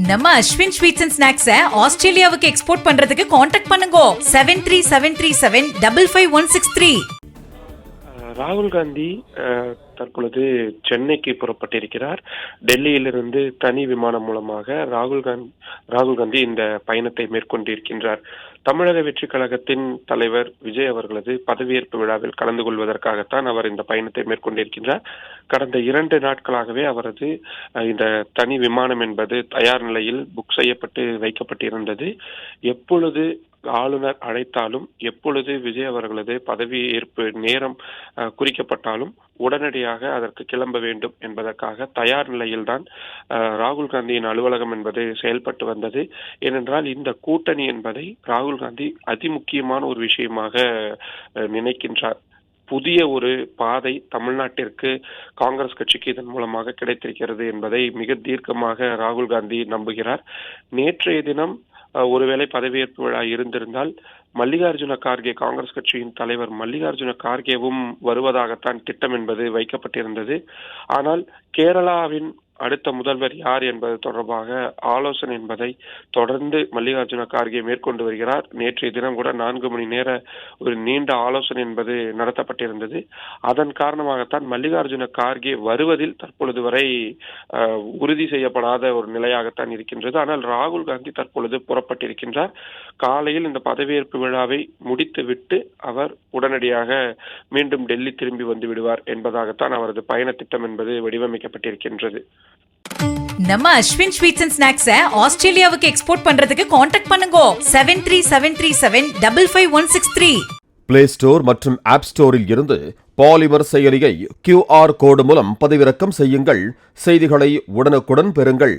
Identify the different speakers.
Speaker 1: நம்ம Ashwin sweets and ஸ்நாக்ஸை ஆஸ்திரேலியாவுக்கு export பண்றதுக்கு காண்டாக்ட் பண்ணுங்க 7373755163.
Speaker 2: ராகுல் காந்தி தற்பொழுது சென்னைக்கு புறப்பட்டிருக்கிறார். டெல்லியிலிருந்து தனி விமானம் மூலமாக ராகுல் காந்தி இந்த பயணத்தை மேற்கொண்டிருக்கின்றார். தமிழக வெற்றி கழகத்தின் தலைவர் விஜய் அவர்களது பதவியேற்பு விழாவில் கலந்து கொள்வதற்காகத்தான் அவர் இந்த பயணத்தை மேற்கொண்டிருக்கின்றார். கடந்த 2 நாட்களாகவே அவரது இந்த தனி விமானம் என்பது தயார் நிலையில் புக் செய்யப்பட்டு வைக்கப்பட்டிருந்தது. எப்பொழுது ஆளுநர் அழைத்தாலும், எப்பொழுது விஜய் அவர்களது பதவியேற்பு நேரம் குறிக்கப்பட்டாலும் உடனடியாக அதற்கு கிளம்ப வேண்டும் என்பதற்காக தயார் நிலையில்தான் ராகுல் காந்தியின் அலுவலகம் என்பது செயல்பட்டு வந்தது. ஏனென்றால் இந்த கூட்டணி என்பதை ராகுல் காந்தி அதிமுக்கியமான ஒரு விஷயமாக நினைக்கின்றார். புதிய ஒரு பாதை தமிழ்நாட்டிற்கு காங்கிரஸ் கட்சிக்கு இதன் மூலமாக கிடைத்திருக்கிறது என்பதை மிக தீர்க்கமாக ராகுல் காந்தி நம்புகிறார். நேற்றைய தினம் ஒருவேளை பதவியேற்பு விழா இருந்திருந்தால் மல்லிகார்ஜுன கார்கே, காங்கிரஸ் கட்சியின் தலைவர் மல்லிகார்ஜுன கார்கேவும் வருவதாகத்தான் திட்டம் என்பது வைக்கப்பட்டிருந்தது. ஆனால் கேரளாவின் அடுத்த முதல்வர் யார் என்பது தொடர்பாக ஆலோசனை என்பதை தொடர்ந்து மல்லிகார்ஜுன கார்கே மேற்கொண்டு வருகிறார். நேற்றைய தினம் கூட 4 மணி நேர ஒரு நீண்ட ஆலோசனை என்பது நடத்தப்பட்டிருந்தது. அதன் காரணமாகத்தான் மல்லிகார்ஜுன கார்கே வருவதில் தற்பொழுது வரை உறுதி செய்யப்படாத ஒரு நிலையாகத்தான் இருக்கின்றது. ஆனால் ராகுல் காந்தி தற்பொழுது புறப்பட்டிருக்கின்றார். காலையில் இந்த பதவியேற்பு விழாவை முடித்துவிட்டு அவர் உடனடியாக மீண்டும் டெல்லி திரும்பி வந்து விடுவார் என்பதாகத்தான் அவரது பயண திட்டம் என்பது வடிவமைக்கப்பட்டிருக்கின்றது.
Speaker 1: நம்ம அஸ்வின் ஸ்வீட்ஸ் அண்ட் ஸ்நாக்ஸை ஆஸ்திரேலியாவுக்கு எக்ஸ்போர்ட் பண்றதுக்கு காண்டாக்ட் பண்ணுங்க 7373755163.
Speaker 3: பிளே ஸ்டோர் மற்றும் ஆப் ஸ்டோரில் இருந்து பாலிமர் செயலியை QR கோடு மூலம் பதிவிறக்கம் செய்யுங்கள். செய்திகளை உடனுக்குடன் பெறுங்கள்.